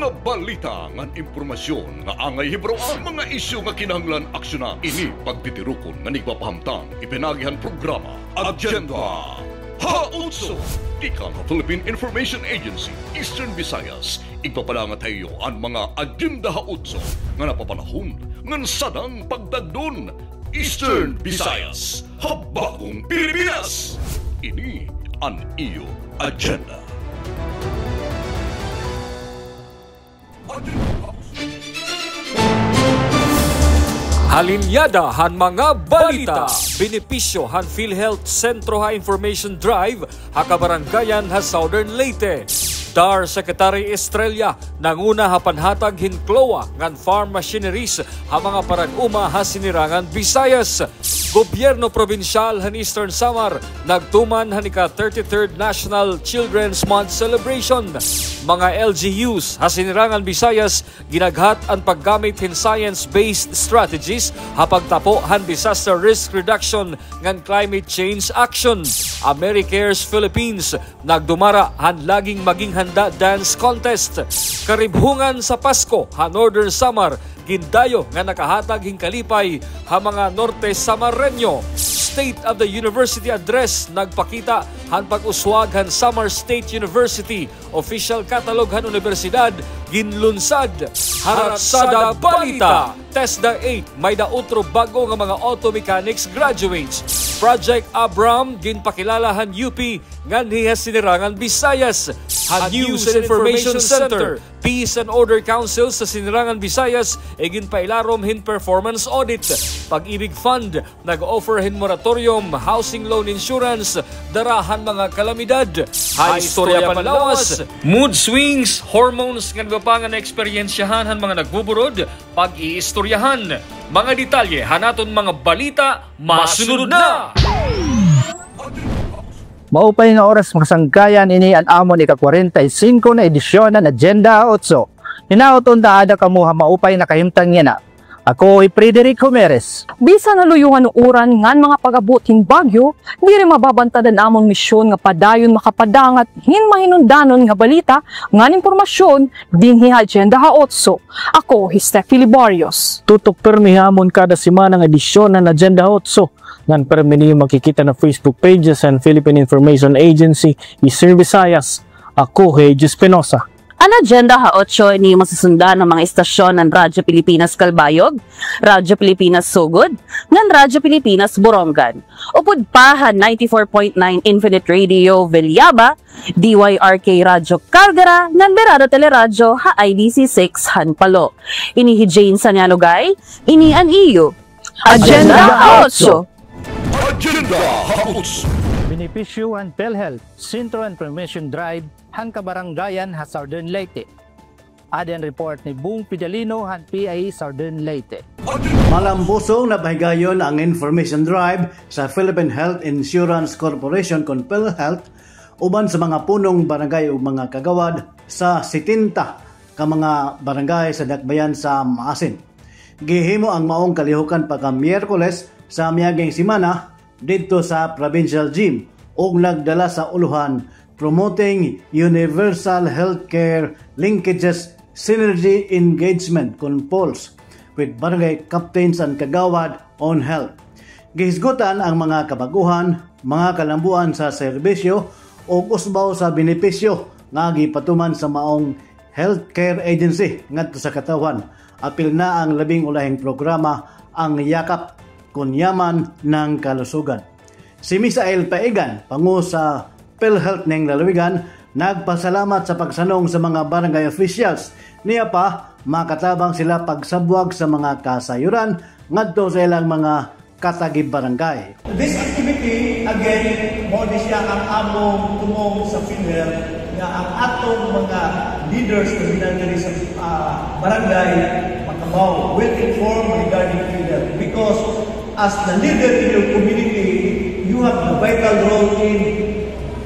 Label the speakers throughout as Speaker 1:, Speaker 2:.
Speaker 1: Mga balita ngan impormasyon nga angay hibro ang mga isyu nga kinahanglan aksyonan. Ini pagtitirukon nga nigpapahamtang ipinagihan programa Agenda Hautso. Ika ng Philippine Information Agency, Eastern Visayas, igpapalangat tayo ang mga Agenda Hautso nga napapanahon ngan sadang pagdagdon. Eastern Visayas, Habagong Pilipinas. Ini ang iyo agenda.
Speaker 2: Halinyada han mga balita. Benepisyo han PhilHealth Sentro ha Information Drive ha kabarangayan ha Southern Leyte. DAR Secretary Estrella nanguna ha panhatag hinklowa ngan farm machineries ha mga parag-uma ha sinirangan Visayas. Gobyerno Provincial han Eastern Samar nagtuman han ika 33rd National Children's Month Celebration. Mga LGUs ha sinirangan Visayas ginaghat ang paggamit hin science-based strategies ha pagtapo han disaster risk reduction ngan climate change action. AmeriCares Philippines nagdumara han laging maging handa dance contest. Karibhungan sa Pasko ha Northern Samar gindayo nga nakahatag hinkalipay ha mga Norte Samareño. State of the University Address nagpakita han pag-uswag han Samar State University official catalog han universidad ginlunsad. Haratsada Balita TESDA 8 may dautro bago nga mga auto mechanics graduates. Project Abram ginpakilala han UP nganhi ha sinirangan Visayas. Han News and Information Center Peace and Order Council sa sinirangan Visayas egin pailarom hin performance audit. Pag-ibig Fund nag-offer hin moratorium housing loan insurance darahan mga kalamidad. Hay istorya panlawas, mood swings, hormones nga nagpapangan na eksperyensyahan han mga nagbuburod pag-iistoryahan. Mga detalye hanaton mga balita masunod na.
Speaker 3: Maupay nga oras makasangkayan ini ang amon ika-45 na edisyon ng Agenda Hautso. Hinauton da ada kamuha maupay na kahimtang yan na. Ako ay Frederick Homeres.
Speaker 4: Bisa naluyungan ng uran ngan mga pagabuting bagyo, di rin mababantadan among misyon nga padayon makapadangat hin mahinundanon nga balita ngan impormasyon din hi Agenda Hautso. Ako, Steffi Libarios.
Speaker 3: Tutok permi hamon kada semana ng edisyon ng Agenda Hautso. Ngan permi niyo makikita na Facebook pages and Philippine Information Agency, Eastern Visayas. Ako, Jesus Penosa.
Speaker 5: Ang Agenda Hautso ni masusundan ng mga istasyon ng Radyo Pilipinas Calbayog, Radyo Pilipinas Sugod, ng Radyo Pilipinas Borongan, upod pahan 94.9 Infinite Radio Villaba, DYRK Radyo Cargara, ng Berado Teleradyo ha IDC 6 Hanpalo. Ini hi Jane Sanyalugay, ini an iyo. Agenda Hautso.
Speaker 1: Agenda Hautso.
Speaker 3: Benepisyo ang PhilHealth Sentro Information Drive hang kabarangayan ha Southern Leyte. Aden report ni Bung Pidalino han PIE Southern Leyte.
Speaker 6: Malambusong na bahigayon ang information drive sa Philippine Health Insurance Corporation kon PhilHealth uban sa mga punong barangay ug mga kagawad sa 70 ka mga barangay sa dakbayan sa Maasin. Gihimo ang maong kalihukan pagka Miyerkules sa miaging semana dito sa Provincial Gym ug nagdala sa uluhan promoting universal healthcare linkages synergy engagement con POLS with barangay captains and kagawad on health. Gihisgutan ang mga kabaguhan, mga kalambuan sa serbisyo ug usbaw sa benepisyo nga gipatuman sa maong healthcare agency ngadto sa katawan. Apil na ang labing ulahing programa ang yakap kunyaman ng kalusugan. Si Misael Paigan, pangu sa PhilHealth ng Lalawigan, nagpasalamat sa pagsanong sa mga barangay officials. Niya pa, makatabang sila pagsabwag sa mga kasayuran ngadto sa ilang mga katagib barangay.
Speaker 7: This activity, again, mo di siya ang among tumong sa PhilHealth nga ang atong mga leaders na binanggari sa barangay makabaw will inform regarding PhilHealth because as the leader in your community, you have the vital role in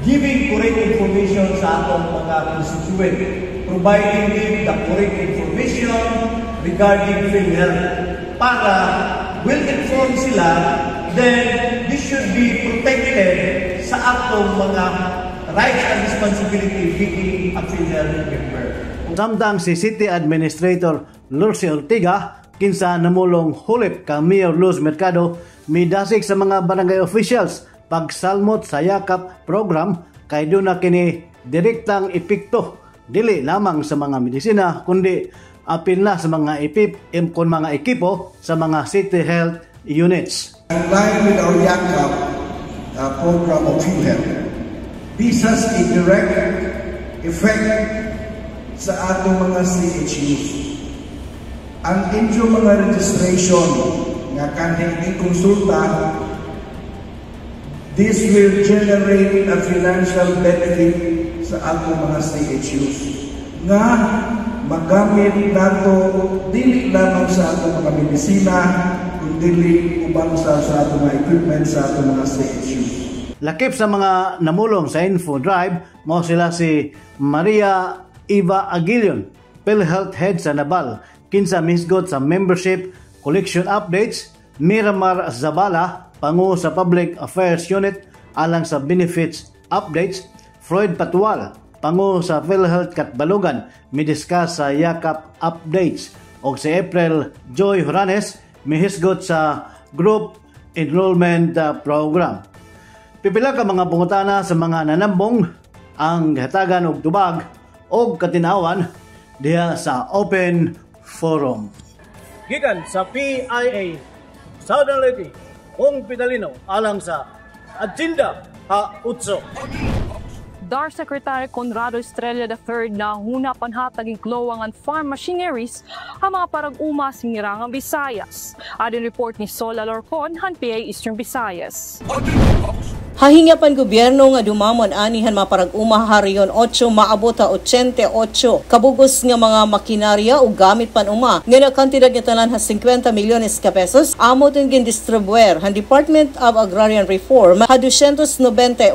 Speaker 7: giving correct information sa atong mga constituent, providing them the correct information regarding PhilHealth para well-informed sila, then this should be protected sa atong mga rights and responsibility being a PhilHealth member.
Speaker 6: Samtang si City Administrator Lurcy Ortiga kinsa namulong hulip ka Mayor Luz Mercado midasig sa mga barangay officials pagsalmot sa yakap program kay doon na kini direktang epekto dili lamang sa mga medisina kundi apil na sa mga kun mga ekipo sa mga city health units.
Speaker 8: In line with our YAKAP program of PhilHealth, this has a direct effect sa atong mga CHUs. Ang inyong mga registration nga kanhing konsulta, this will generate a financial benefit sa atong mga CHUs nga magamit nato dili lamang sa atong mga medisina kundi ubang sa atong mga equipment sa atong mga CHUs.
Speaker 6: Lakip sa mga namulong sa Info Drive mo sila si Maria Eva Aguilion, PhilHealth Head sa Nabal, kinsa misgot sa membership collection updates, Miramar Zabala, pangu sa Public Affairs Unit alang sa benefits updates, Floyd Patual, pangu sa PhilHealth Katbalugan, midiscuss sa yakap updates, o si April Joy Horanes, mihisgot sa Group Enrollment Program. Pipila ka mga pungutana sa mga nanambong ang hatagan og tubag o katinawan diha sa Open Forum.
Speaker 3: Gikan sa PIA Southern Leyte, Kong Pidalino alang sa Agenda Ha-Utso.
Speaker 4: DAR Secretary Conrado Estrella III na huna panhataging klowangan farm machineries ang mga parag-uma singirangang Visayas. Adin report ni Sol Alorcon, PA Eastern Visayas.
Speaker 9: Hahingapan gobyerno nga dumamon anihan maparag-uma hariyon 8 maabot ta 88 kabugos nga mga makinarya ug gamit panuma nga nakantidad nga tanan ha 50 milyones ka pesos amot gin distribuer han Department of Agrarian Reform ha 291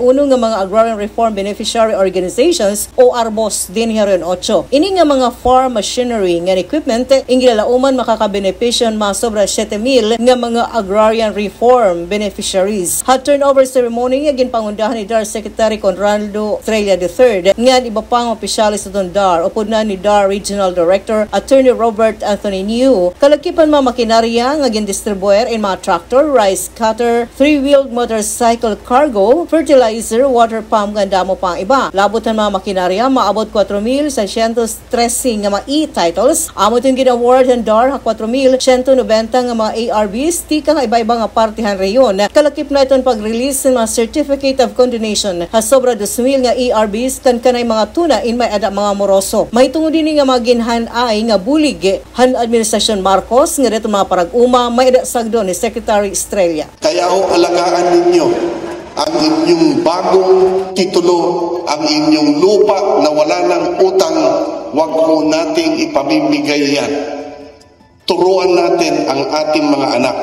Speaker 9: nga mga Agrarian Reform Beneficiary Organizations o ARBOS din hariyon 8. Ini nga mga farm machinery nga equipment ingilauman makakabenepisyon masobra 7,000 nga mga Agrarian Reform Beneficiaries. Ha turnover ceremony nga ginpangundahan ni DAR Secretary Conrado Estrella III nga iba pang opisyalis sa DAR upod na ni DAR Regional Director Attorney Robert Anthony New kalakipan mga makinarya nga gindistribuer in mga tractor, rice cutter, 3-wheeled motorcycle cargo, fertilizer, water pump nga damo pang iba. Labutan mga makinarya maabot 4,613 nga mga e-titles. Amot yung gin-award ng DAR ha 4,190 nga mga ARBs tika nga iba-iba nga partihan rayon. Kalakip na itong pag-release ng mga Certificate of Condonation ha sobra 2,000 nga ERBs kan kanay mga tuna in may ada mga moroso. May tungod din nga mga ginhan-ay nga bulig han Administrasyon Marcos nga dito mga parag-uma may ada sagdo ni Secretary Estrella.
Speaker 8: Kaya alagaan ninyo ang inyong bagong titulo, ang inyong lupa na wala ng utang, wag mo nating ipamimigay yan. Turuan natin ang ating mga anak.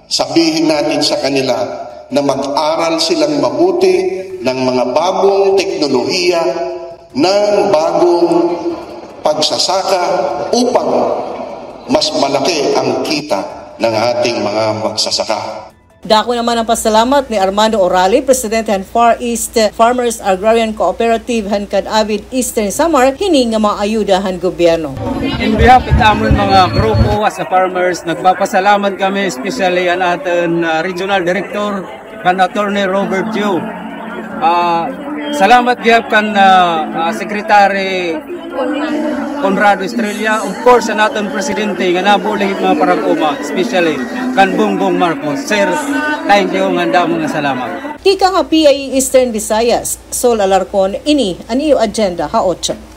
Speaker 8: Sabihin natin sa kanila na mag-aral silang mabuti ng mga bagong teknolohiya, ng bagong pagsasaka upang mas malaki ang kita ng ating mga magsasaka.
Speaker 9: Dako naman ang pasalamat ni Armando Orali, Presidente ng Far East Farmers Agrarian Cooperative Hankad Avid Eastern Samar, hining nga mga ayudahan gobyerno.
Speaker 10: In behalf of amon mga grupo as a farmers, nagpapasalamat kami especially ang ating Regional Director kan Attorney Robert Yu. Salamat gyud kan Secretary Conrado Estrella, of course ang ating Presidente nga nabulig mga parag-uma, especially kan Bongbong Marcos. Sir, thank you nga damo nga salamat.
Speaker 9: Tika nga PIA Eastern Visayas, Sol Alarcon, ini ang iyo agenda ha-8.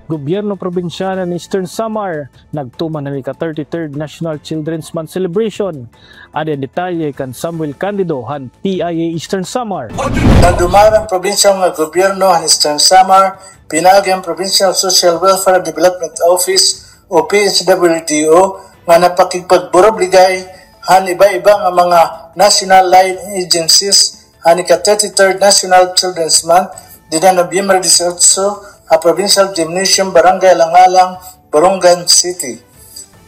Speaker 3: Gobyerno Probinsyano ng Eastern Samar nagtuman na ika-33rd National Children's Month Celebration. Ada detalye kan Samuel Candido han PIA Eastern Samar.
Speaker 11: Nagduman ang probinsyang gobyerno ng Eastern Samar, pinagi ang Provincial Social Welfare Development Office o PHWDO nga napakigpagburobligay han iba-iba nga mga national line agencies han ika-33rd National Children's Month dina Nobyembre 18 a Provincial Gymnasium Barangay Alang-Alang, Borongan City.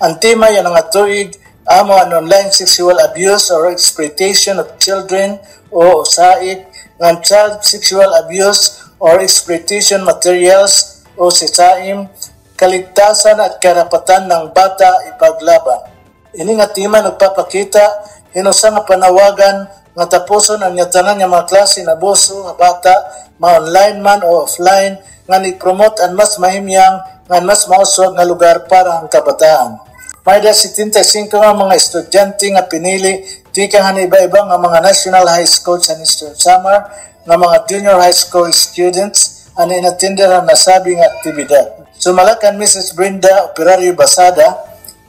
Speaker 11: Ang tema yan nga tuig amo an online sexual abuse or exploitation of children o usaid ngan child sexual abuse or exploitation materials o sisaim, kaligtasan at karapatan ng bata ipaglaban. Ini nga tima nagpapakita hinusa nga panawagan nga tapuson ang tanan nga mga klase na abuso nga bata, ma-online man o offline, nga ni-promote ang mas mahimyang nga mas mausog nga lugar para ang kabataan. May 75 nga mga estudyante nga pinili tika nga iba-iba nga mga National High School sa Eastern Samar nga mga junior high school students ang inatindera na sabing aktibidad. Sumalakan Mrs. Brenda Operario Basada,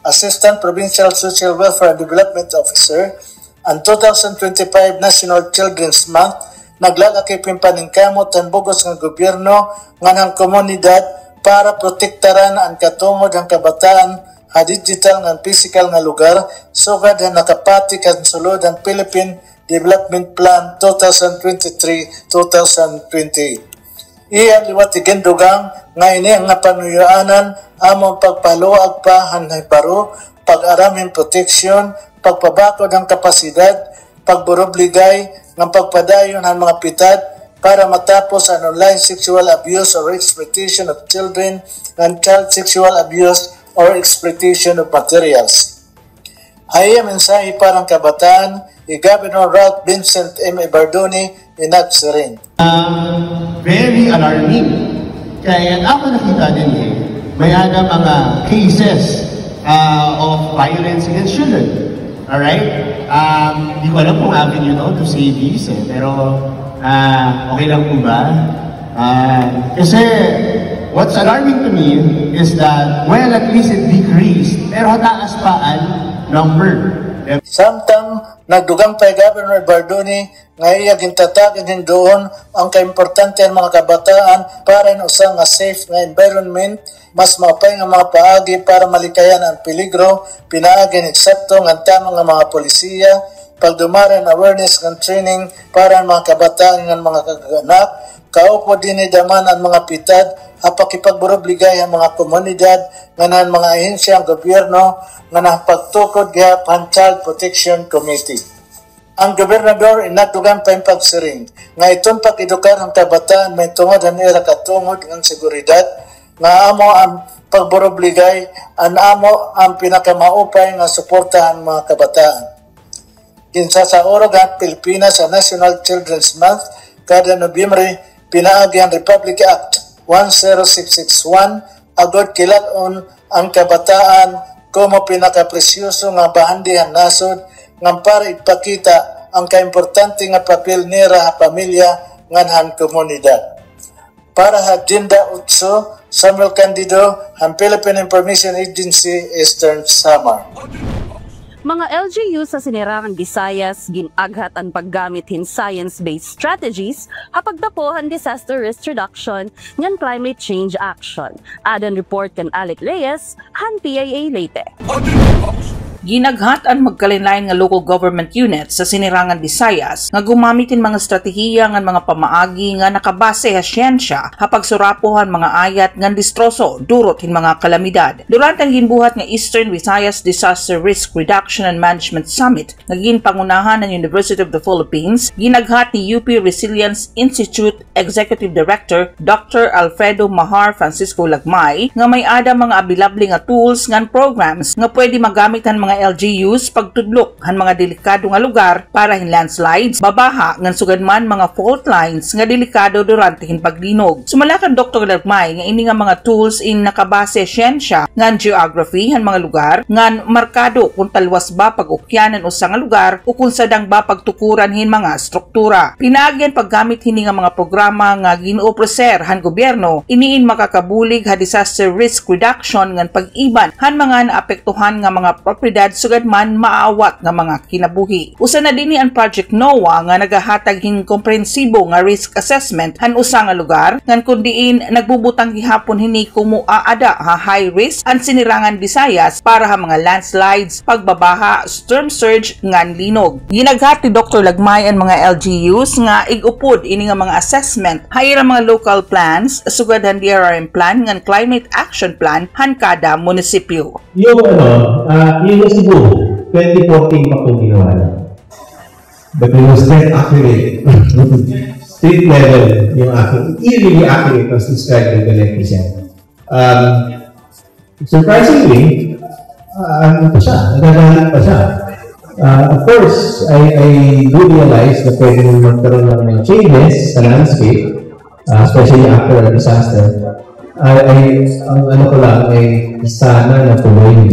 Speaker 11: Assistant Provincial Social Welfare and Development Officer, ang 2025 National Children's Month naglalaki pimpaningkamot ang bugos ng gobyerno nga ng komunidad para protektaran ang katungod ng kabataan ha digital ng physical nga lugar sugad na nakapati kan sulod ang Philippine Development Plan 2023-2028. Iya liwatigen dugang nga ini nga panuyaanan among pagpaluag pa hanay baro, pag-aramin protection, pagpabakod ng kapasidad, pagburobligay, ng pagpadayon ng mga pitad para matapos ang online sexual abuse or exploitation of children and child sexual abuse or exploitation of materials. Hayam mensahe parang kabataan, Governor Ralph Vincent M. Bardoni, inagsirin.
Speaker 12: Very alarming. Kaya ako nakita din may ada mga cases of violence against children. Alright? Di ko alam kung avenue to say this pero okay lang po ba? Kasi what's alarming to me is that, well, at least it decreased, pero taas pa ang number.
Speaker 11: Samtang nagdugang pa Governor Bardoni nga iya gintatagin doon ang kaimportante ang mga kabataan para usang nga safe nga environment, mas maupay nga mga paagi para malikayan ang peligro, pinaagi ng eksakto ng tamang nga mga polisiya, pagdumaran awareness ng training para ang mga kabataan ng mga kaganak, kaupo din daman ang mga pitad, apakipagburobligay ang mga komunidad, nga ng mga ahensya ang gobyerno, nga napagtukod ang Child Protection Committee. Ang gobernador inatugan pa yung pagsiring, nga itong pag-edukar ng kabataan may tungod ang ira katungod ng seguridad, nga amo ang pagburobligay, ang amo ang pinakamaupay nga suportahan mga kabataan. Kinsa sa orog ang Pilipinas sa National Children's Month, kada Nobyembre, pinaagi ang Republic Act 10661, agad kilaton ang kabataan como pinakapresyoso nga bahandihan nasod, nga para ipakita ang kaimportante nga papel nira ha pamilya nganhan komunidad. Para ha Agenda 8, Samuel Candido, ang Philippine Information Agency, Eastern Samar.
Speaker 5: Mga LGU sa Sinirangan Visayas ginaghat ang paggamit hin science-based strategies hapagdapohan disaster risk reduction ngan climate change action. Adan report kan Alec Reyes, han PIA Leyte.
Speaker 13: Ginaghat ang magkalinlain nga local government units sa Sinirangan Visayas nga gumamitin mga strategiya nga mga pamaagi nga nakabase sa siyensya hapag surapohan mga ayat nga distroso durot hin mga kalamidad. Durante ang ginbuhat nga Eastern Visayas Disaster Risk Reduction and Management Summit nga ginpangunahan ng University of the Philippines, ginaghat ni UP Resilience Institute Executive Director Dr. Alfredo Mahar Francisco Lagmay nga may ada mga abilable nga tools ngan programs nga pwede magamitan mga LGUs pagtudlok han mga delikado nga lugar para hin landslides, babaha ngan sugadman mga fault lines nga delikado durante hin paglinog. Sumalakan Dr. Lagmay nga ini nga mga tools in nakabase siyensya ngan geography han mga lugar ngan markado kung talwas ba pag-ukyanan usa nga lugar o kung sadang ba pagtukuran hin mga struktura. Pinaagyan paggamit hini nga mga programa nga ginoofrecer han gobyerno iniin makakabulig ha disaster risk reduction ngan pag-iban han mga naapektuhan nga mga property sugad man maawat nga mga kinabuhi. Usa na dinhi ang Project NOAA nga nagahatag hin komprehensibo nga risk assessment han usa nga lugar ngan kun diin nagbubutang gihapon hini kung moaada ha high risk ang Sinirangan Visayas para ha mga landslides, pagbabaha, storm surge ngan linog. Ginaghat ni Dr. Lagmay ang mga LGUs nga igupod ini nga mga assessment hayra mga local plans sugad han DRRM plan ngan climate action plan han kada munisipyo.
Speaker 14: Yung yung Cebu,
Speaker 12: 2014 pa po ginawa na. But it was very accurate. Street level yung accurate. Eerily accurate as described in the Legislation. Surprisingly, ano pa siya? Nagagalit pa siya. Of course, I do realize na pwede magkaroon ng changes sa landscape, especially after a disaster. Ang ano ko lang ay sana na tuloy.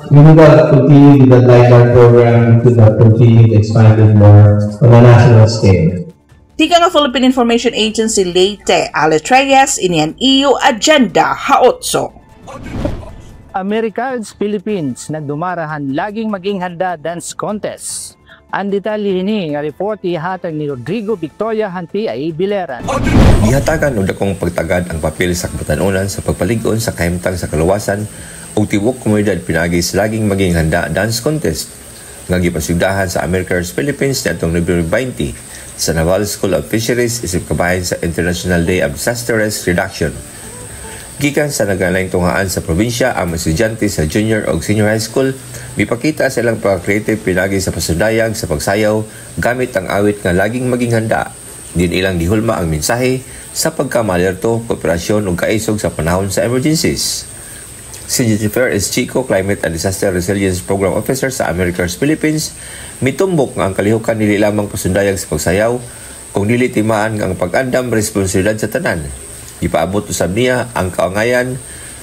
Speaker 12: We will continue with the LIDAR program to continue to expand it more on a national scale.
Speaker 13: Tika nga Philippine Information Agency Leyte, Alex Reyes, inian EU Agenda Haotso.
Speaker 3: Americans Philippines nagdumarahan laging maging handa dance contest. Ang detalye ni nga report ihatag ni Rodrigo Victoria Hanpi ay Bileran.
Speaker 14: Ihatagan og dakong pagtagad ang papel sa kabatanunan sa pagpaligon sa kahimtang sa kalawasan ug tibuok komunidad pinaagi sa laging maging handa dance contest nga gipasugdahan sa Americans Philippines niadtong November 20 sa Naval School of Fisheries isip kabahin sa International Day of Disaster Risk Reduction. Gikan sa nagalaing tungaan sa probinsya ang mga estudyante sa junior o senior high school, mipakita sa ilang pagka-creative pinagi sa pasundayag sa pagsayaw gamit ang awit nga laging maging handa. Din ilang dihulma ang mensahe sa pagkamalerto, kooperasyon ug kaisog sa panahon sa emergencies. Si Jennifer S. Chico, Climate and Disaster Resilience Program Officer sa Americans Philippines, mitumbok nga ang kalihukan dili lamang pasundayag sa pagsayaw kung dili timaan nga ang pag-andam responsibilidad sa tanan. Ipaabot usab niya ang kaangayan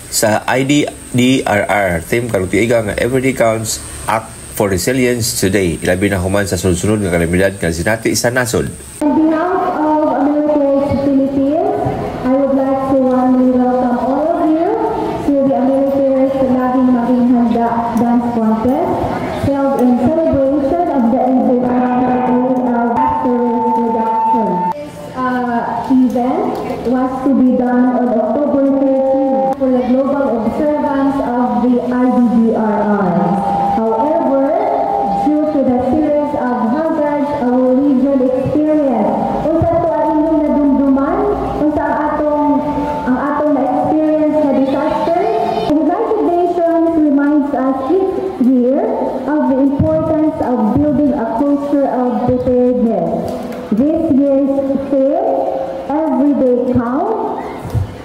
Speaker 14: sa IDDRR team karong tiiga nga Everyday Counts Act for Resilience Today, ilabi na human sa sunod-sunod nga kalamidad nga sinati sa nasod.
Speaker 15: On behalf of Americans Philippines, I would like to warmly welcome all of you to the Americans Laging Maging Handa Dance Contest held in celebration of the International Day of Disaster Risk Reduction. This event was to be done on October 13 for the global observance of the IDDRR. However, due to the series of hazards our region experienced, unsa to ang inyong nadumduman, unsa ang atong na-experience na disaster. The United Nations reminds us each year of the importance of building a culture of preparedness. This year's theme, Everyday Counts,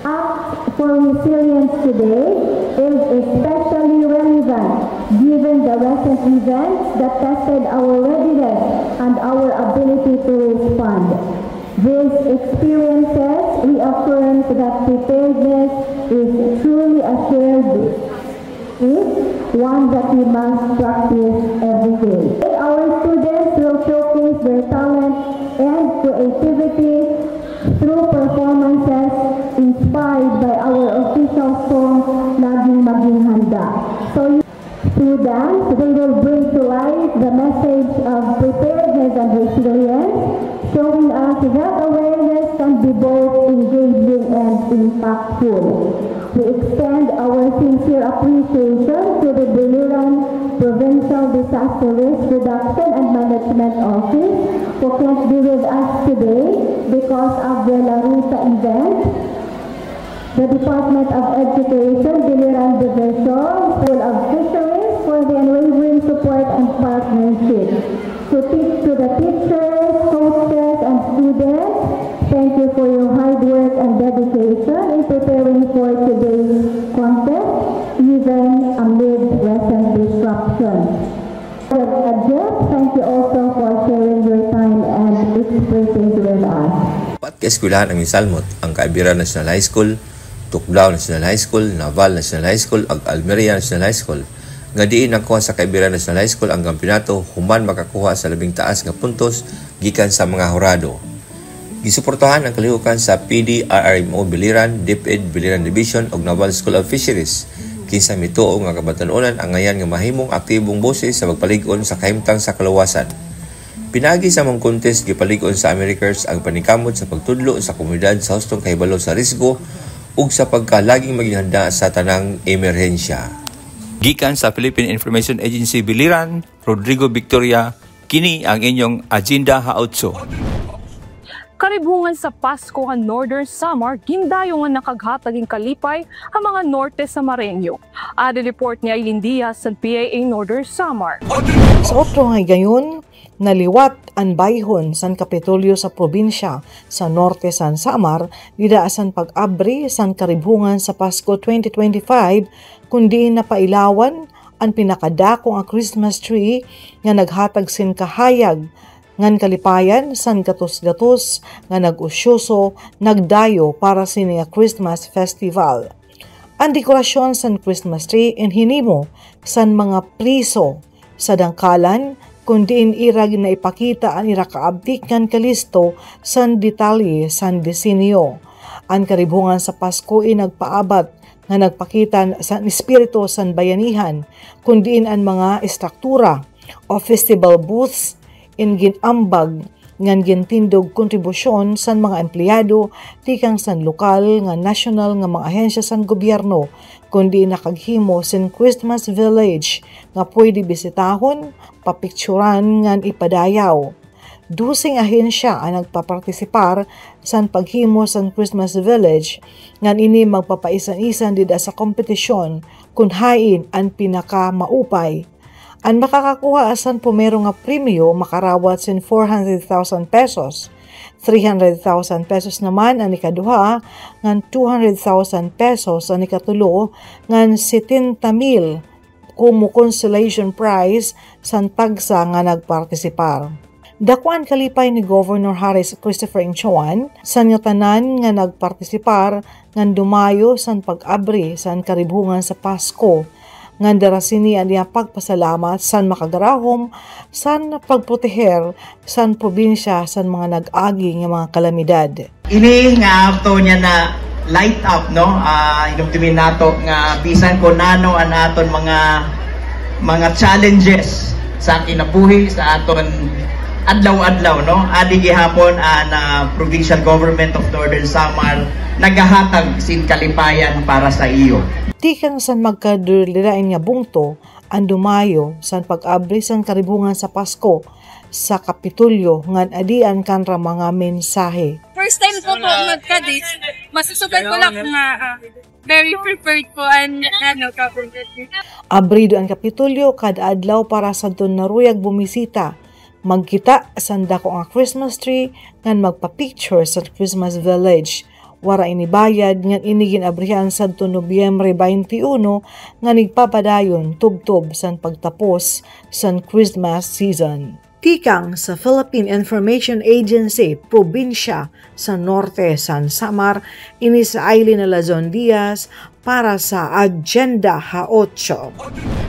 Speaker 15: Act for Resilience Today, is especially relevant given the recent events that tested our readiness and our ability to respond. These experiences reaffirm that preparedness is truly a shared skill, one that we must practice every day. Our students will showcase their talent and creativity through performances inspired by our official song, Laging Maging Handa. So through dance, they will bring to life the message of preparedness and resilience, showing us that awareness can be both engaging and impactful. We extend our sincere appreciation to the Biliran Provincial Disaster Risk Reduction and Management Office who can't be with us today because of the La Rusa event, the Department of Education, Biliran Division, School of Fisheries for the unwavering support and partnership. To the teachers, coaches, and students, thank you for your hard work and dedication in preparing for today's contest, even amid recent disruptions. Thank you also for sharing your time and expertise with us.
Speaker 14: Pat kaeskulahan ang misalmot ang Kaibiran National High School, Tuklaw National High School, Naval National High School, ag Almeria National High School. Nga diin nakuha sa Kaibiran National High School ang kampyonato human makakuha sa labing taas nga puntos gikan sa mga hurado. Gisuportahan ang kalihukan sa PDRRMO Biliran, DepEd Biliran Division ug Naval School of Fisheries. Kinsa mituo nga kabatanunan ang ngayan nga mahimong aktibong boses sa pagpalig-on sa kahimtang sa kalawasan. Pinagi sa mong contest gipalig-on sa Americans ang panikamot sa pagtudlo sa komunidad sa hustong kahibalo sa risgo ug sa pagkalaging maging handa sa tanang emerhensya. Gikan sa Philippine Information Agency Biliran, Rodrigo Victoria, kini ang inyong Agenda Haotso.
Speaker 4: Karibungan sa Pasko nga Northern Samar, gindayo nga nakaghataging kalipay ang mga norte sa Marenyo. Adi report ni Aileen Diaz sa PIA Northern Samar.
Speaker 16: Sa otro nga gayon, naliwat ang bayhon san Kapitolyo sa probinsya sa Norte San Samar didaasan pag-abri san karibungan sa Pasko 2025 kundi napailawan ang pinakadakong ang Christmas tree nga naghatag sin kahayag ngan kalipayan san gatos-gatos nga nag-usyoso nagdayo para sining Christmas festival. Ang dekorasyon san Christmas tree inhinimo san mga priso sa dangkalan kundi irag na ipakita ang irakaabdik ngan kalisto san detalye san disenyo. Ang karibungan sa Pasko nagpaabat nga nagpakita sa espiritu san bayanihan kundi ang mga estruktura o festival booths in ginambag ngan gintindog kontribusyon san mga empleyado tikang san lokal nga national nga mga ahensya san gobyerno kundi nakaghimo sin Christmas village nga pwede bisitahon, papikturan ngan ipadayaw. Dusing ahensya ang nagpapartisipar san paghimo san Christmas village ngan ini magpapaisan-isan dida sa kompetisyon kun hain ang pinaka maupay. Ang makakakuha asan pumero nga premyo makarawat sin 400,000 pesos. 300,000 pesos naman ang ikaduha, ngan 200,000 pesos ang ikatulo, ngan 70,000 kumu consolation prize san tagsa nga nagpartisipar. Dakuan kalipay ni Governor Harris Christopher Inchuan san nga tanan nga nagpartisipar ngan dumayo san pag-abri san karibungan sa Pasko. Ngan darasini ang iyang pagpasalamat san makagarahom, san pagproteher, san probinsya, san mga nag-agi nga mga kalamidad.
Speaker 17: Ini nga ato niya na light up, no? Inumtimin nato nga bisan ko nano ang aton mga challenges sa kinabuhi sa aton adlaw-adlaw, no? Adi gihapon ang provincial government of Northern Samar nagahatag sin kalipayan para sa iyo.
Speaker 16: Tikang san magkadurilain nga bungto ang dumayo san pag-abri san karibungan sa Pasko sa Kapitolyo ngan adian kanra mga mensahe.
Speaker 18: First time ko po magka-date, masusugat ko lang nga very prepared po ang government.
Speaker 16: Abrido ang Kapitolyo kada adlaw para sa doon naruyag bumisita. Magkita sanda ko ang Christmas tree ngan magpa-picture sa Christmas village. Wara inibayad ngan inigin abrihan sadto Nobyembre 21 nga nigpapadayon tubtob san pagtapos san Christmas season. Tikang sa Philippine Information Agency, probinsya sa Norte San Samar, ini sa Aileen Alazon Diaz para sa Agenda Ha-8.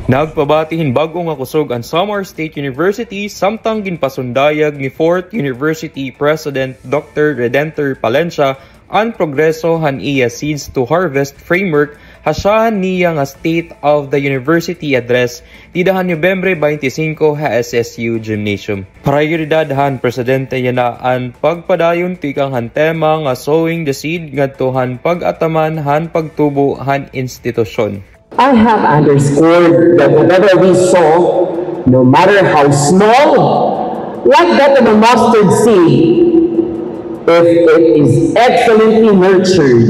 Speaker 19: Nagpabatihin bagong nga kusog ang Samar State University samtang ginpasundayag ni 4th University President Dr. Redentor Palencia ang progreso han iya Seeds to Harvest framework hasahan niya nga State of the University address didahan Nobyembre 25 ha SSU Gymnasium. Prioridad han presidente yana ang pagpadayon tikang han tema nga sowing the seed ngadto han pag-ataman han pagtubo han institusyon.
Speaker 20: I have underscored that whatever we sow, no matter how small, like that of a mustard seed, if it is excellently nurtured,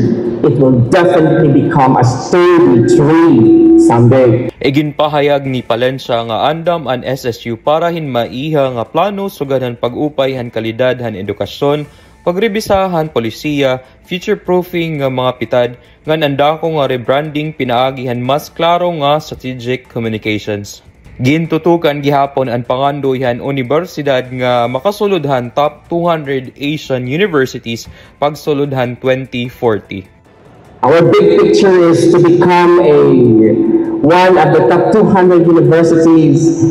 Speaker 20: it will definitely become a sturdy tree someday.
Speaker 19: Iginpahayag ni Palencia nga andam ang SSU para hinmaiha nga plano sugadan pag-upay han kalidad han edukasyon, pagrebisahan polisiya, future-proofing nga mga pitad, nga nandako nga rebranding pinaagihan mas klaro nga strategic communications. Gintutukan gihapon ang pangandoyhan universidad nga makasuludhan top 200 Asian universities pagsuludhan 2040.
Speaker 20: Our big picture is to become one of the top 200 universities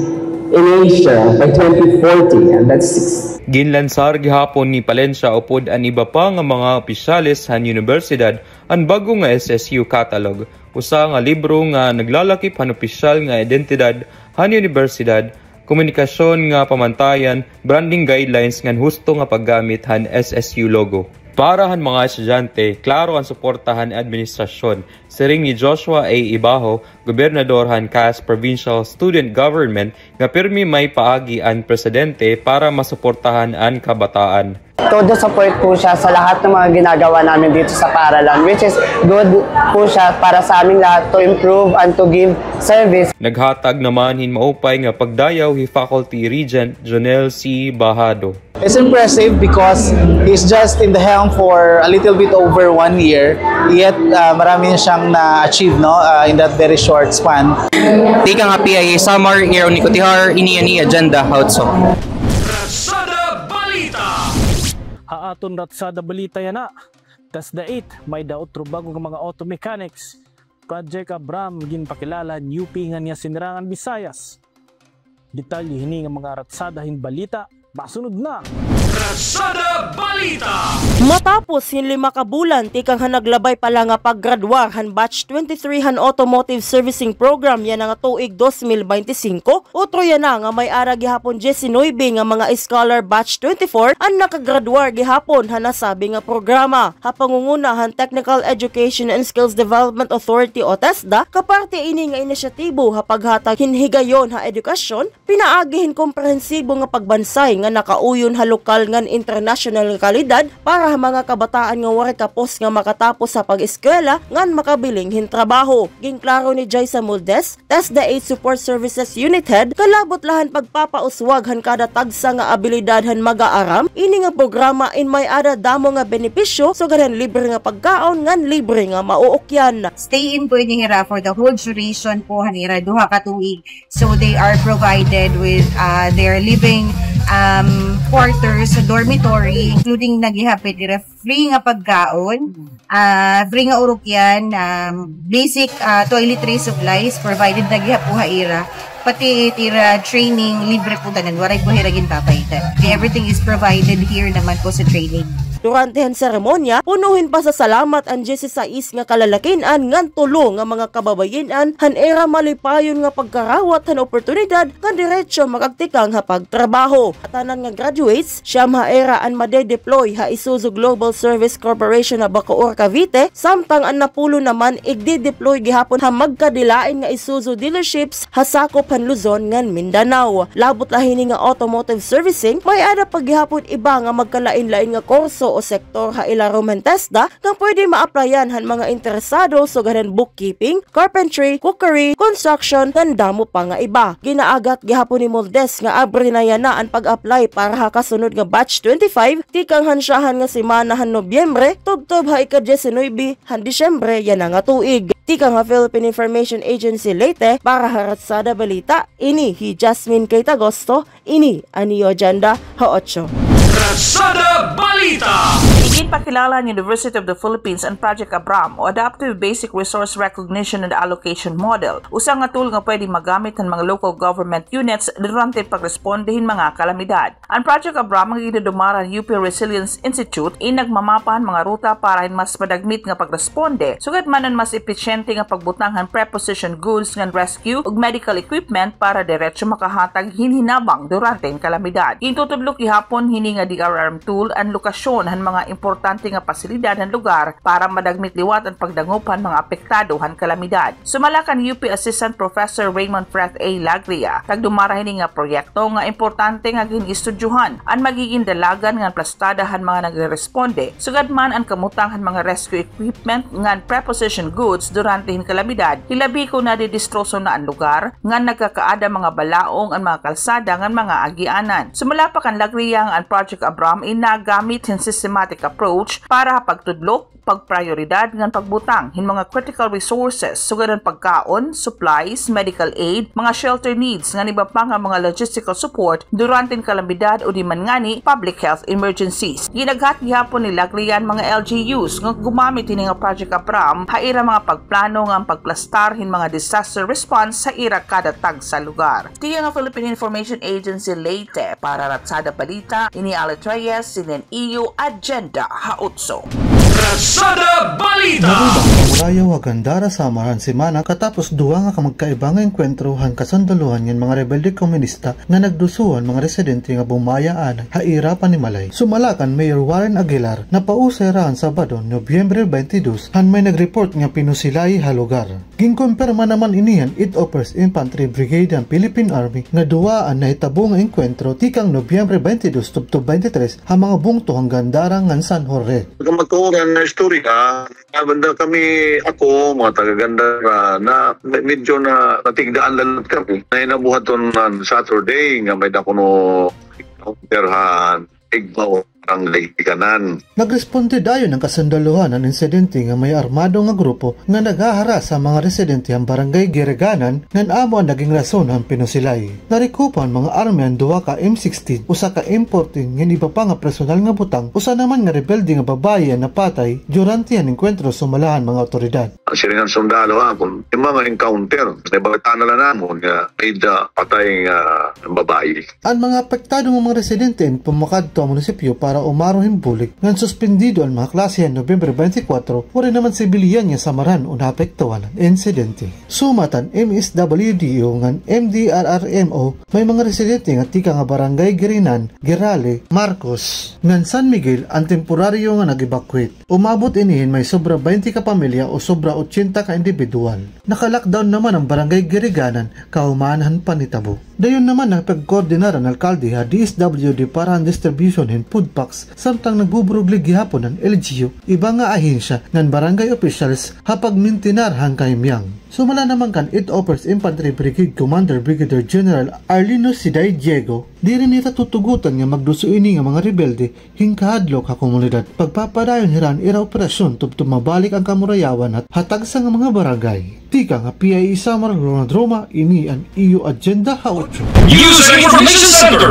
Speaker 20: in Asia by 2040, and that's
Speaker 19: Ginlansar gihapon ni Palencia upod ang iba pa nga mga opisyalis han universidad ang bago nga SSU catalog, usa nga libro nga naglalakip han opisyal nga identidad han universidad, komunikasyon nga pamantayan, branding guidelines nga husto nga paggamit han SSU logo. Para han mga estudyante, klaro ang suportahan administrasyon. Siring ni Joshua A. Ibaho, gobernador han CAS Provincial Student Government, nga pirmi may paagi ang presidente para masuportahan ang kabataan.
Speaker 21: Todo support po siya sa lahat ng mga ginagawa namin dito sa paaralan, which is good po siya para sa aming lahat to improve and to give service.
Speaker 19: Naghatag naman maupay nga pagdayaw hi Faculty Regent Jonel C. Bahado.
Speaker 22: It's impressive because he's just in the helm for a little bit over 1 year, yet marami na siyang na-achieve in that very short span.
Speaker 23: Tika nga PIA Samar, Iro Nicotihar, ini agenda hotso.
Speaker 2: Ratsada Balita!
Speaker 3: Haaton Ratsada Balita yan na. Tas the 8, may daot bagong mga auto mechanics. Project Abram ginpakilala UP nga niya sinirangan Visayas. Detalye hini nga mga ratsadahin balita. Masunod na!
Speaker 2: Ratsada Balita!
Speaker 24: Matapos hin 5 kabulan, tikang hanaglabay pala nga paggraduar han batch 23 han automotive servicing program yan nga tuig 2025. Utro yan na nga may ara gihapon 19 nga mga scholar batch 24 ang nakagraduar gihapon han nasabi nga programa. Hapangunguna han Technical Education and Skills Development Authority o TESDA, kaparte ini nga inisyatibo hapaghatag hinhigayon ha edukasyon, pinaagihin komprehensibo nga pagbansay nga nakauyon ha lokal ngan international kalidad para mga kabataan nga wari kapos nga makatapos sa pag-eskwela ngan makabiling hintrabaho. Ginklaro ni Jaisa Muldes, TESDA 8 Support Services Unit Head, kalabot lahan pagpapauswag han kada tagsa nga abilidad han mag-aaram, ini nga programa in may ada damo nga benepisyo so ganhan libre nga pagkaon ngan libre nga mauukyan.
Speaker 25: Stay in po nila for the whole duration po hanira duha ka tuig. So they are provided with their living quarters sa dormitory, including nagihapit dira free nga pagkaon, free nga urukyan, basic toiletry supplies provided nagihapuha ira, pati tira training libre po tanan, waray po hiragin papaitan. Everything is provided here naman po sa training.
Speaker 24: Durante ang seremonya, punuhin pa sa salamat ang 16 nga kalalakinan ngan tulo nga mga kababayenan han era malipayon nga pagkarawat han oportunidad nga diretso magagtikang ha pagtrabaho. Tanan nga graduates, siyam ha era an made-deploy ha Isuzu Global Service Corporation na Bacoor, Cavite, samtang ang napulo naman igdi-deploy gihapon ha magkadilain nga Isuzu dealerships ha sakop han Luzon ngan Mindanao. Labot lahini nga automotive servicing, may ada paghihapon iba nga magkalain-lain nga kurso o sektor ha ilarumen TESDA nga pwede ma-applyan han mga interesado so ganan bookkeeping, carpentry, cookery, construction, ngan damo pa nga iba. Ginaagat gihapon ni Moldes nga abri na yan na ang pag-apply para ha kasunod nga batch 25, tikang hansyahan nga simana han Nobyembre, tubtob ha ika-19 han Disyembre yan nga tuig. Tika nga Philippine Information Agency Leyte para Ratsada Balita, ini hi Jasmine Kate Agosto, ini Anio Agenda ha 8.
Speaker 2: Ratsada Balita!
Speaker 13: Ipakilala ng University of the Philippines and Project Abram o Adaptive Basic Resource Recognition and Allocation Model. Usang nga tool nga pwede magamit ng mga local government units durante pagrespondehin mga kalamidad. Ang Project Abram ang ginudumaran UP Resilience Institute inagmamapan mga ruta para mas madagmit nga pagresponde, sugat manan mas epesyente nga pagbutanghan preposition goods nga rescue ug medical equipment para diretso makahatag hinhinabang durante ang kalamidad. Intutudlok ihapon hini nga DRRM tool ang lokasyon han mga importante nga pasilidad ng lugar para madagmit liwat ang pagdangupan mga apektado han kalamidad. Sumalakan UP Assistant Professor Raymond Freth A. Lagria, tagdumara hini nga proyekto nga importante nga ginistudyuhan ang magiging dalagan nga plastada han mga nagresponde, sugad man ang kamutang han mga rescue equipment nga preposition goods durante hin kalamidad, hilabi ko na didistroso na ang lugar nga nagkakaada mga balaong ang mga kalsada nga mga agianan. Sumalapak ang Lagria nga ang Project Abram inagamit hin systematic approach para pagtudlok, pagprioridad ngan pagbutang hin mga critical resources sugadan pagkaon, supplies, medical aid, mga shelter needs nga iba pa nga mga logistical support durante kalamidad o di man ngani public health emergencies. Ginaghat gihapon ni Lagrian mga LGUs nga gumamit ini nga Project Abram ha ira mga pagplano nga pagplastar hin mga disaster response sa ira kada tag sa lugar. Tiya nga Philippine Information Agency Leyte para Ratsada Balita, ini Alet Reyes, sinin EU Agenda ha 8.
Speaker 2: Kalsada Balita!
Speaker 1: Murayaw Agandara Samaran Semana katapos duwa nga magkaiba nga enkwentro han kasandaluhan ng mga rebelde komunista nga nagdusuhan mga residente nga bumayaan haira panimalay. Sumalakan Mayor Warren Aguilar na pausay rahan Sabado, Nobyembre 22 han may nagreport nga pinusilay ha lugar. Ginkonperma naman inihan 8 Offers Infantry Brigade ang Philippine Army nga duwaan na hitabo nga enkwentro tikang Nobyembre 22 tubto 23 ha mga bungto hanggang darang ngan San Jorge.
Speaker 6: Magkakuran na istorya, banda kami, ako, mga taga-Gandara, na medyo na natigdaan lalat kami. Na inabuhaton ng Saturday, nga may dakuno counterhan, igbaw ang kanan.
Speaker 1: Nagresponde dayon ang kasandaluhan ng insidente nga may armado nga grupo nga naghahara sa mga residente ang barangay Gireganan ngan amo ang naging rason ang pinusilay. Narikupan mga army ang duwa ka M16, usa ka M14 nga iba pa nga personal nga butang, usa naman nga rebelde nga babae ang napatay durante ang enkwentro sumalahan mga otoridad.
Speaker 6: Siringan sundalo kung yung mga encounter, nabalitaan na lang namon nga may patay nga babae.
Speaker 1: Ang mga apektado ng mga residente pumakad to ang munisipyo para umarohin bulik ngan suspendido ang mga klase ang Nobyembre 24 wala naman sibiliyan nga samaran o naapektawan ang insidente. Sumatan MSWDO ngan MDRRMO may mga residente nga tika nga barangay Girinan, Girale, Marcos ngan San Miguel ang temporaryo nga nag-evacuate. Umabot inihin may sobra 20 ka pamilya o sobra 80 ka individual. Naka-lockdown naman ang barangay Giriganan kahumahan panitabo. Dayon naman nagpagkoordinar ang alkalde ha DSWD para ang distribution in food packs samtang nagbuburuglig gihapon ng LGU iba nga ahensya ng barangay officials hapag mintinar hangkahimyang. Sumala naman kan 8 Offers Infantry Brigade Commander Brigadier General Arlino Siday Diego di rin nita tutugutan nga magdusuini nga mga rebelde hingkahadlok ha komunidad pagpapadayon hiran ira operasyon tubto mabalik ang kamurayawan at hatag sa nga mga barangay. Tika nga PIA Samar Ronald Roma ini ang EU Agenda Ha8.
Speaker 2: News and Information Center!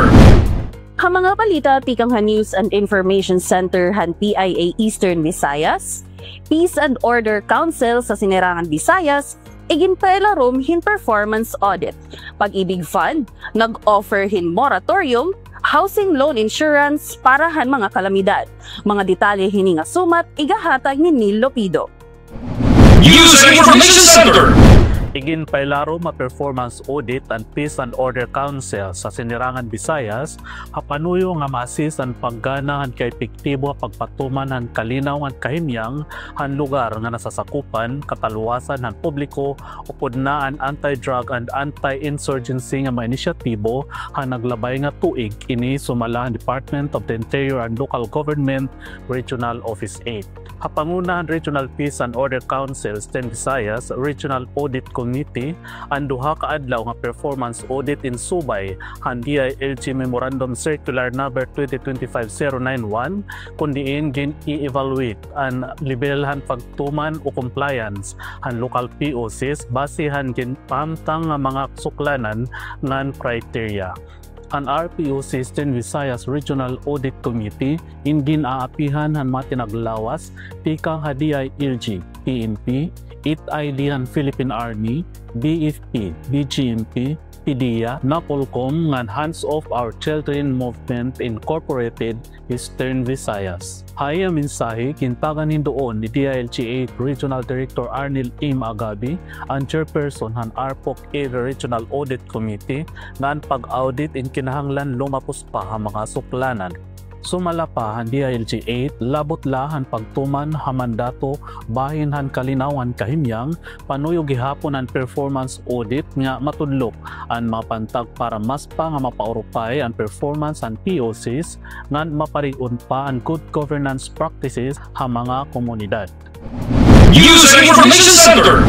Speaker 5: Ha mga balita, tikang ha News and Information Center han PIA Eastern Visayas, Peace and Order Council sa Sinirangan Visayas, iginpailarom hin performance audit. Pag-ibig Fund, nag-offer hin moratorium, housing loan insurance para han mga kalamidad. Mga detalye hininga sumat, igahatag ni Neil Lopido.
Speaker 2: News and Information Center!
Speaker 3: Igin pailaro ma-performance audit ang Peace and Order Council sa Sinirangan Visayas hapanuyo nga ma-assist ang paggana ang kaepektibo pagpatuman ang kalinaw ang kahimyang ang lugar nga nasasakupan kataluwasan ng publiko upod na ang anti-drug and anti-insurgency nga mga inisyatibo ang naglabay nga tuig ini sumala ang Department of the Interior and Local Government Regional Office 8. Hapanguna ang Regional Peace and Order Council Eastern Visayas Regional Audit Committee ang duha ka adlaw nga performance audit in Subay han DILG Memorandum Circular number 2025-091 kundiin gin i-evaluate ang levelhan pagtuman o compliance han local POCs basehan gin pamtang nga mga suklanan ngan criteria. Ang RPOC Eastern Visayas Regional Audit Committee ingin aapihan han mga tinaglawas tikang ha DILG, PNP, IT-ID han Philippine Army, BFP, BGMP, PDEA, Napolcom ngan Hands Off Our Children Movement Incorporated Eastern Visayas. Haya mensahe kintagan hindoon ni DILG 8 Regional Director Arnel M. Agabi, ang chairperson han ARPOC Area Regional Audit Committee ngan pag-audit in kinahanglan lumapos pa ang mga suklanan. Sumala pa han DILG 8 labot la han pagtuman ha mandato bahin han kalinawan kahimyang panuyo gihapon ang performance audit nga matudlok ang mapantag para mas pa nga mapaurupay ang performance ang POCs ngan mapariun pa ang good governance practices ha mga komunidad.
Speaker 2: News and Information Center!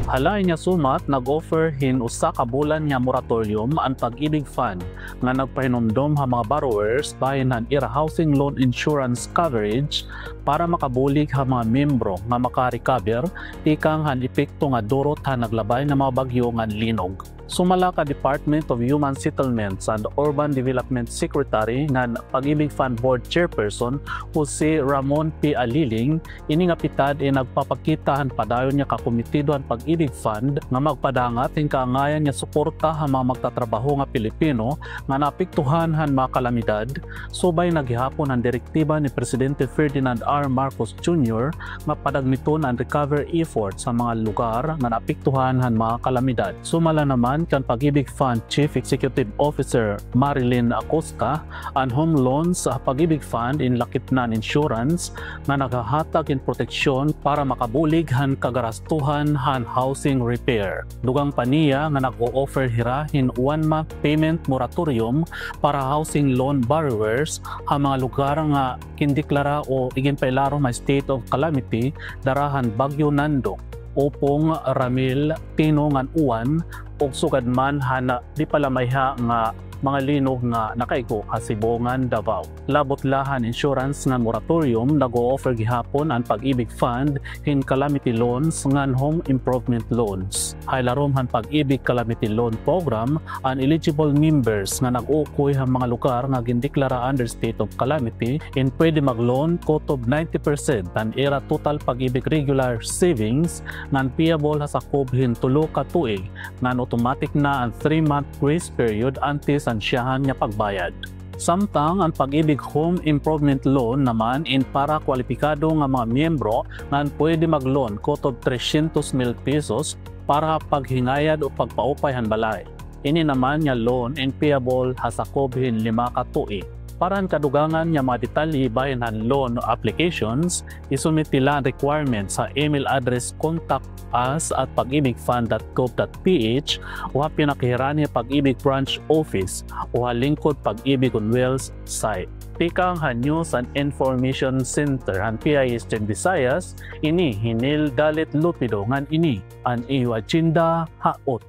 Speaker 3: Halay niya sumat, nag-offer hin usa ka bulan nga moratorium ang Pag-ibig Fund nga nagpahinumdom ha mga borrowers bahin han ira housing loan insurance coverage para makabulig ha mga membro nga maka-recover ikang han epekto nga durot ha naglabay na mga bagyo nga linog. Sumala ka Department of Human Settlements and Urban Development Secretary ngan Pag-ibig Fund Board Chairperson Jose Ramon P. Aliling ini nga pitad nagpapakitahan padayon niya kakomitidohan Pag-ibig Fund nga magpadangat ing kaangayan niya suporta ang mga magtatrabaho nga Pilipino nga naapektuhan han mga kalamidad subay naghihapon ang direktiba ni Presidente Ferdinand R. Marcos Jr. nga padagmiton ang recovery efforts sa mga lugar nga naapektuhan han mga kalamidad. Sumala naman kan Pag-ibig Fund Chief Executive Officer Marilyn Acosta ang home loans sa Pag-ibig Fund in Lakipnan Insurance nga naghahatag in proteksyon para makabulig han kagarastuhan han housing repair. Dugang paniya nga nag-o-offer hirahin 1-month payment moratorium para housing loan borrowers ang mga lugar nga kindeklara o iginpailaro may state of calamity darahan Bagyo Nando, Opong Ramil, Tinongan Uwan, og sugad man hana di palamayha nga mga linog nga nakaigo Hasibongan, Davao. Labot lahan insurance nga moratorium nag-o-offer gihapon ang Pag-ibig Fund in calamity loans ngan home improvement loans. Haylarom han Pag-ibig Calamity Loan Program ang eligible members nga nag-ukoy ang mga lugar nga gindeklara under state of calamity in pwede mag-loan kotob 90% ang era total Pag-ibig regular savings ngan payable sa kubhin 3 ka tuig ngan automatic na ang 3-month grace period antes ang siyahan niya pagbayad. Samtang ang Pag-ibig Home Improvement Loan naman in para kwalipikado nga mga miyembro nga pwede mag-loan kotob 300,000 pesos para paghingayad o pagpaupay han balay. Ini naman niya loan in payable hasakobhin 5 ka tuig. Para ang kadugangan niya mga detalye bayan han loan applications, isumit nila ang requirements sa email address contact@pagibigfund.gov.ph o pinakihirani Pag-ibig Branch Office o lingkod Pag-ibig on Wells site. Tikang han News and Information Center han PIA Eastern Visayas, ini hinil dalit lupido ngan ini ang iyo agenda ha-8.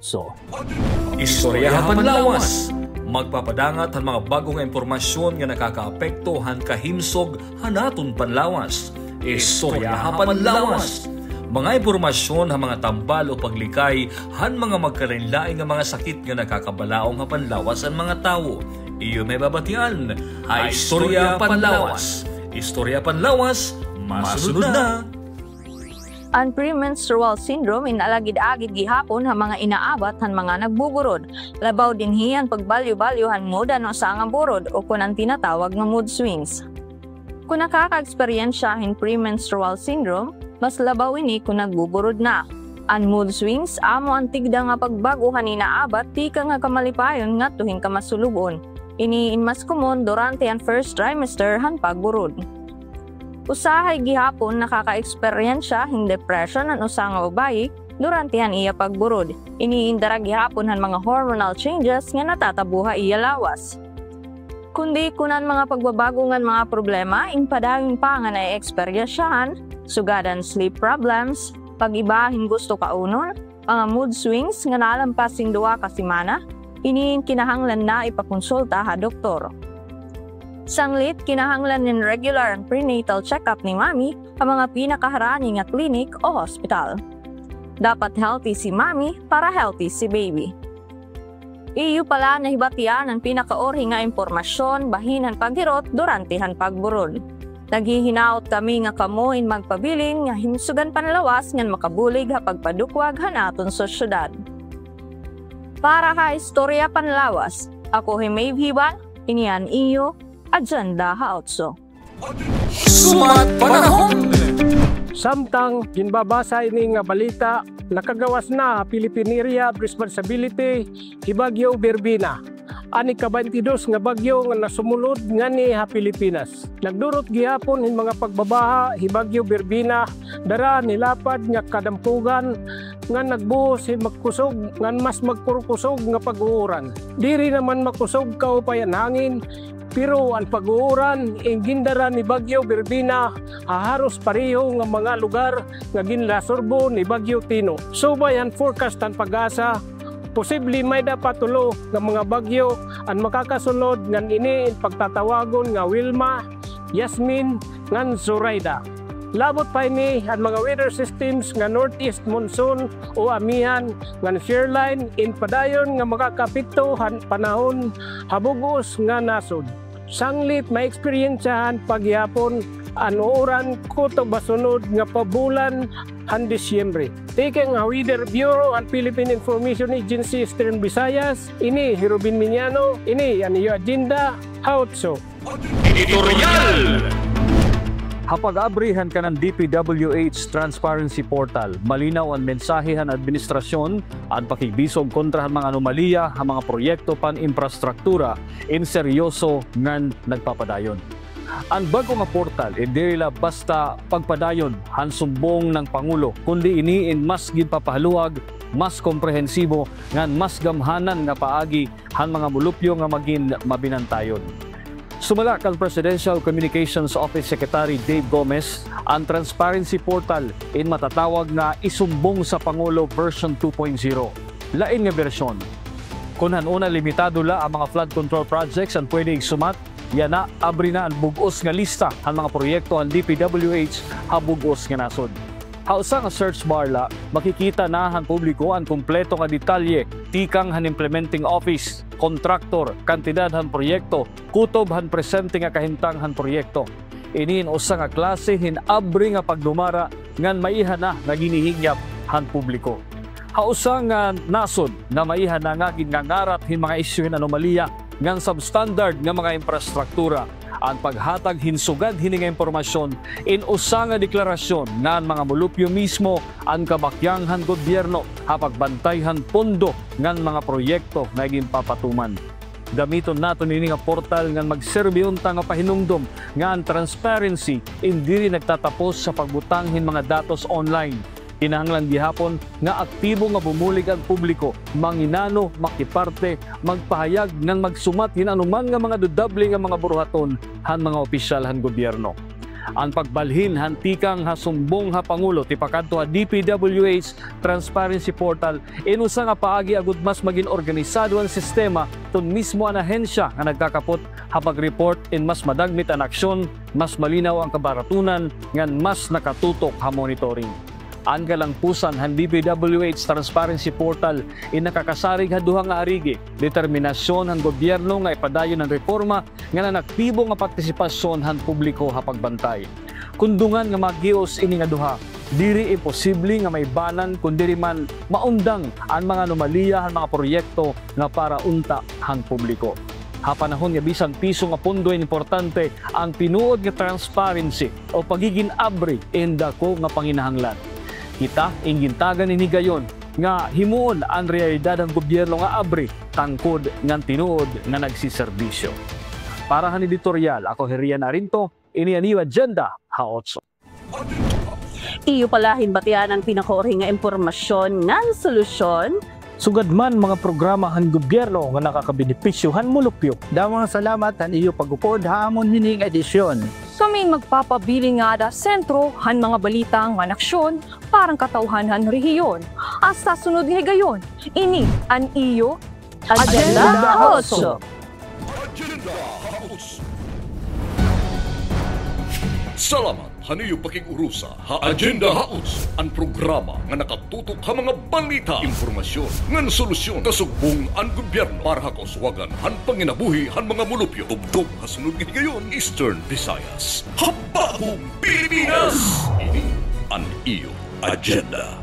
Speaker 2: Istorya Panlawas. Magpapadangat ang mga bagong impormasyon nga nakakaapekto han kahimsog hanaton panlawas. Istorya Panlawas. Mga impormasyon ang mga tambal o paglikay han mga magkarinlaing nga mga sakit nga nakakabalaong nga panlawas ang mga tao. Iyo may babatian. Ay Istorya Panlawas. Istorya Panlawas, masunod na.
Speaker 7: Ang premenstrual syndrome inalagid-agid gihapon ha mga inaabat han mga nagbuburod. Labaw din hiyan pagbalyo-balyo han mood ano sa nga burod o kun ang tinatawag nga mood swings. Kung nakaka-eksperyensya hin premenstrual syndrome, mas labaw ini kung nagbuburod na. Ang mood swings amo ang tigda nga pagbago han inaabat ti ka nga kamalipayon nga tuhin ka masulubon. Ini in mas common durante ang first trimester han pagburod. Usahay gihapon nakaka-eksperyensya hin depression ang usa nga babayi durante han iya pagburod. Iniindara gihapon han mga hormonal changes nga natatabuha iya lawas. Kundi kunan mga pagbabago ngan mga problema in padaging pa nga na-eksperyensyahan, sugadan sleep problems, pag-ibahin gusto kaunon, mga mood swings nga nalampasing 2 ka semana, iniin kinahanglan na ipakonsulta ha doktor. Sanglit, kinahanglan ng regular and prenatal check-up ni mami ang mga pinakaharani nga clinic o hospital. Dapat healthy si mami para healthy si baby. Iyo pala na hibatian ang pinakaorhi nga impormasyon bahinan paghirot durante han pagburod. Naghihinaot kami nga kamuhin magpabilin nga himsugan panlawas ngan makabulig ha pagpadukwag hanaton sa syudad. Para ha Istorya Panlawas, ako Maeve Hiban, inian iyo, Agenda ha-8.
Speaker 2: Sumat panahon!
Speaker 8: Samtang ginbabasa ini nga balita, nakagawas na Philippine Area of Responsibility Hibagyo Berbina. Ani ka 22 nga bagyo nga nasumulod ngani ha Pilipinas. Nagdurot gihapon hin mga pagbabaha Hibagyo Berbina, dara nilapad nga kadampugan nga nagbuhos hin magkusog ngan mas magkurkusog nga pag-uuran. Diri naman makusog kaupayan hangin. Pero ang pag-uuran, ingindara ni Bagyo Berbina, haharos pareho nga mga lugar nga ginlasorbo ni Bagyo Tino. Subay ang forecast ang pag-asa, posible may dapatulo nga mga bagyo ang makakasunod ngan ini pagtatawagon nga Wilma, Yasmin, ngan Zoraida. Labot pa ini ang mga weather systems nga northeast monsoon o amihan nga shoreline in padayon nga makakapito panahon habugos nga nasod. Sanglit maeksperiensyahan paghihapon anuuran kutob basunod nga pabulan han Disyembre. Taking ang Weather Bureau and Philippine Information Agency Eastern Visayas, ini Hirubin Miñano, ini ang iyo agenda, Hautso.
Speaker 2: Editorial!
Speaker 3: Hapag-abrihan ka ng DPWH Transparency Portal, malinaw ang mensahe ng administrasyon at pakigbisog kontra ang mga anomalya, ang mga proyekto pan-infrastruktura in seryoso ngan nagpapadayon. Ang bago nga portal, hindi nila basta pagpadayon han sumbong ng Pangulo, kundi iniin mas gipapahaluag, mas komprehensibo, ngan mas gamhanan nga paagi han mga mulupyo nga maging mabinantayon. Sumalak ang Presidential Communications Office Secretary Dave Gomez ang Transparency Portal in matatawag na isumbong sa Pangulo version 2.0. Lain nga bersyon. Kung hanuna limitado la ang mga flood control projects ang pwede igsumat, yan na abri na ang bugos nga lista ang mga proyekto ang DPWH habugos nga nasod. Hausa nga search bar la, makikita na han publiko ang kumpleto nga detalye tikang han implementing office, kontraktor, kantidad han proyekto, kutob han presente nga kahimtang han proyekto. Iniin usa nga klase hin abri nga pagdumara ngan maihan na nga ginihingyap han publiko. Hausa nga nasod na maihan na nga gingangarat hin mga isyu hin anomalya ngan substandard nga mga infrastruktura. Ang paghatag hinsugad hini nga impormasyon in usa nga deklarasyon nga mga mulupyo mismo ang kabakyanghan gobyerno hapagbantayhan pondo ngan mga proyekto nga ginpapatuman. Gamiton nato nini nga portal nga magserbi unta nga pahinungdom nga ang transparency hindi rin nagtatapos sa pagbutanghin mga datos online. Kinahanglan gihapon nga aktibo nga bumulig ang publiko, manginano, makiparte, magpahayag nang magsumat hinanuman nga mga dudable nga mga buruhaton han mga opisyal han gobyerno. Ang pagbalhin han tikang hasumbong ha Pangulo ti pakadto ha DPWH Transparency Portal inusa nga paagi agud mas maging organisado ang sistema tun mismo ang ahensya nga nagkakapot ha pag-report in mas madagmit ang aksyon, mas malinaw ang kabaratunan ngan mas nakatutok ha monitoring. Ang kalangpusan han DPWH Transparency Portal nakakasarig ha duha nga arigi, determinasyon han gobyerno nga ipadayon ang reforma nga nanaktibo nga partisipasyon han publiko ha pagbantay. Kundungan nga magios ini nga duha, diri imposible nga may banan kundi man maundang ang mga anomalya han mga proyekto nga para unta han publiko. Hapanahon nga bisan piso nga pondo importante ang tinuod nga transparency o pagiging abri indako nga panginahanglan. Kita ingintagan ni gayon nga himuon ang realidad ng gobyerno nga abri tangkod ngan tinuod nga nagsiserbisyo. Para han editorial, ako Herian Arinto, ini ang iyo agenda, Haotso.
Speaker 5: Iyo pala hinbatian ang pinakauri nga impormasyon ng solusyon.
Speaker 3: Sugad man mga programa han gobyerno nga nakakabenepisyo han mulupyo.
Speaker 9: Damang salamat han iyo pagupod hamon hining edisyon.
Speaker 4: Kami magpapabili nga da sentro han mga balita nga naksyon parang katauhan han rehiyon. Hasta sunod nga gayon, ini an iyo Agenda Haotso.
Speaker 10: Salamat haniyo pakigurusa ha Agenda Haotso, ang programa nga nakatutok ha mga balita, informasyon, ngan solusyon kasugbong ang gobyerno para ha kauswagan han panginabuhi han mga mulupyo. Tubtog ha sunod nga gayon, Eastern Visayas. Habagong Pilipinas! Ini ang iyo Agenda.